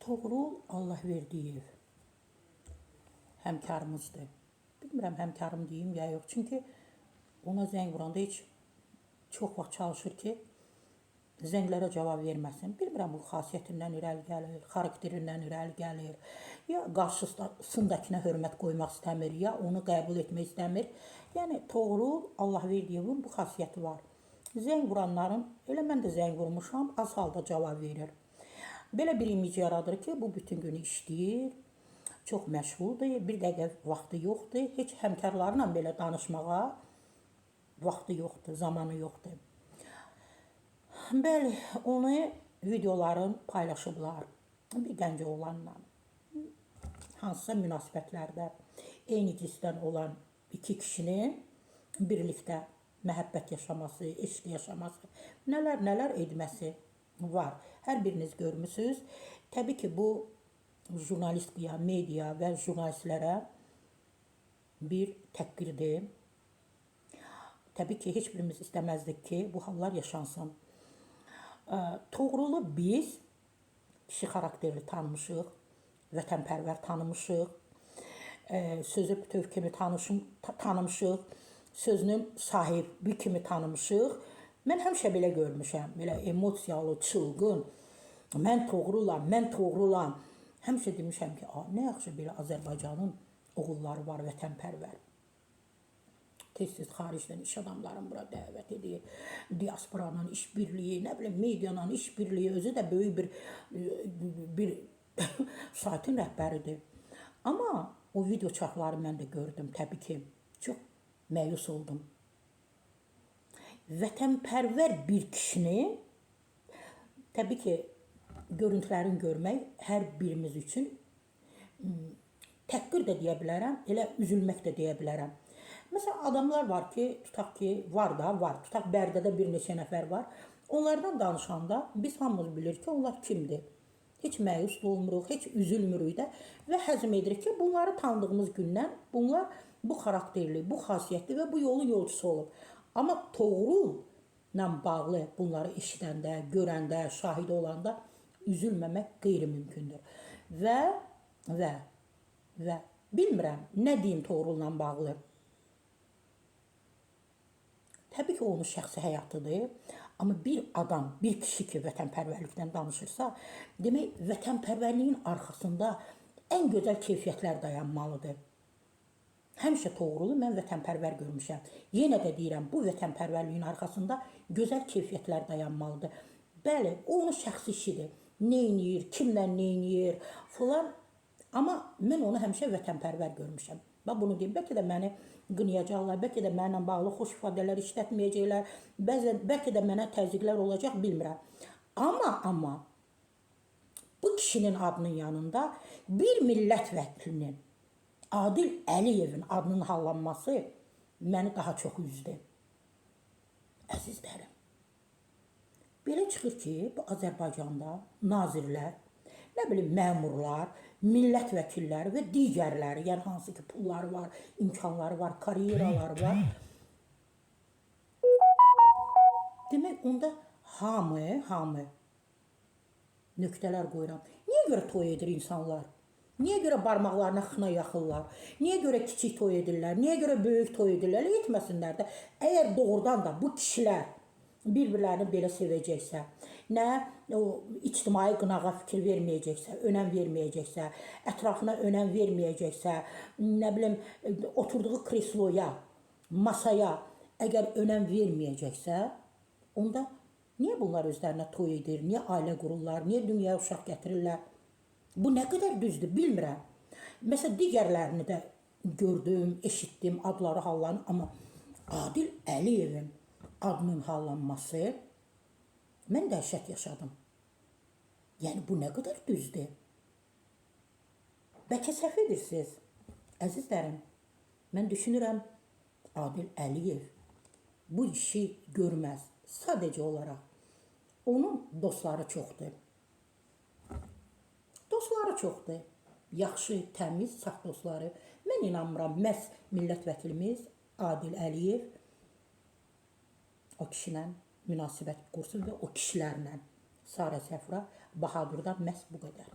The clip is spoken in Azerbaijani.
Toğrul Allahverdiyev həmkarımızdır. Bilmirəm həmkarım deyim ya yox. Çünki ona zəng vuranda heç çox vaxt çalışır ki, zənglərə cavab verməsin. Bilmirəm bu xasiyyətindən irəli gəlir, xarakterindən irəli gəlir, ya qarşısındakına hörmət qoymaq istəmir, ya onu qəbul etmək istəmir. Yəni Toğrul Allahverdiyevin bu xasiyyəti var. Zəng vuranların, elə mən də zəng vurmuşam, az halda cavab verir. Belə bir imic yaradır ki, bu bütün günü işləyir, çox məşğuldur, bir dəqiqə vaxtı yoxdur, heç həmkarlarla belə danışmağa vaxtı yoxdur, zamanı yoxdur. Bəli, onu videoların paylaşıblar bir gənc oğlanla. Hansısa münasibətlərdə eyni cinsdən olan iki kişinin birlikdə məhəbbət yaşaması, eşq yaşaması, nələr etməsi var. Hər biriniz görmüsünüz. Təbii ki, bu jurnalistliyə, media və jurnalistlərə bir təhqirdir. Təbii ki, heç birimiz istəməzdik ki, bu hallar yaşansın. Toğrulu biz kişi xarakterli tanımışıq, vətənpərvər tanımışıq, sözü bütöv kimi tanımışıq, sözünün sahibi kimi tanımışıq. Mən həmişə belə görmüşəm, belə emosiyalı, çılgın, mən Toğrulam. Həmişə demişəm ki, nə yaxşı belə Azərbaycanın oğulları var, vətənpərvər. Tez-tez xaricdən iş adamlarını bura dəvət edir, diasporanın işbirliyi, nə bilim, medianın işbirliyi, özü də böyük bir saytın rəhbəridir. Amma o video çarxları mən də gördüm, təbii ki, çox məyus oldum. Vətənpərvər bir kişini, təbii ki, görüntülərini görmək hər birimiz üçün təhqir də deyə bilərəm, elə üzülmək də deyə bilərəm. Məsələn, adamlar var ki, tutaq ki, var, tutaq Bərdədə bir neçə nəfər var. Onlardan danışanda biz hamımız bilir ki, onlar kimdir? Heç məyus olmuruq, heç üzülmürük də və həzm edirik ki, bunları tanıdığımız gündən bunlar bu xarakterli, bu xasiyyətli və bu yolun yolcusu olub. Amma Toğrul'la bağlı bunları eşidəndə, görəndə, şahidi olanda üzülməmək qeyri-mümkündür. Və bilmirəm, nə deyim Toğrul'la bağlı. Təbii ki, onun şəxsi həyatıdır. Amma bir adam, bir kişi ki, vətənpərvərlikdən danışırsa, demək, vətənpərvərliyin arxasında ən gözəl keyfiyyətlər dayanmalıdır. Həmişə Toğrulu mən vətənpərvər görmüşəm. Yenə də deyirəm, bu vətənpərvərliyin arxasında gözəl keyfiyyətlər dayanmalıdır. Bəli, o onun şəxsi işidir. Neyniyir, kimlə neyniyir filan. Amma mən onu həmişə vətənpərvər görmüşəm. Bax, bunu deyim, bəlkə də məni qınayacaqlar, bəlkə də mənimlə bağlı xoş ifadələr işlətməyəcəklər, bəlkə də mənə təzyiqlər olacaq, bilmirəm. Amma bu kişinin adının yanında bir millət vəkilinin, Adil Əliyevin adının hallanması məni daha çox üzdü. Əzizlərim, belə çıxır ki, bu Azərbaycanda nazirlər, nə bilim, məmurlar, millət vəkilləri və digərləri, yəni hansı ki, pulları var, imkanları var, karyeraları var. Demək, onda hamı nöqtələr qoyuram. Niyə görə toy edir insanlar? Niyə görə barmaqlarına xına yaxırlar? Niyə görə kiçik toy edirlər? Niyə görə böyük toy edirlər? Etməsinlər də. Əgər doğrudan da bu kişilər bir-birlərini belə sevəcəksə, nə ictimai qınağa fikir verməyəcəksə, önəm verməyəcəksə, ətrafına önəm verməyəcəksə, nə bilim, oturduğu kresloya, masaya əgər önəm verməyəcəksə, onda niyə bunlar özlərinə toy edir, niyə ailə qururlar, niyə dünyaya uşaq gətirirlər? Bu nə qədər düzdür, bilmirəm. Məsələn, digərlərini də gördüm, eşitdim, adları hallanır, amma Adil Əliyevin adının hallanması mən dəhşət yaşadım. Yəni, bu nə qədər düzdür? Bəlkə səhv edirsiniz, əzizlərim. Mən düşünürəm, Adil Əliyev bu işi görməz. Sadəcə olaraq onun dostları çoxdur. Dostları çoxdur. Yaxşı, təmiz, saf dostları. Mən inanmıram, məhz millət vəkilimiz Adil Əliyev o kişilə münasibət qursun və o kişilərlə Sarə Səfra Bahadurdan məhz bu qədər.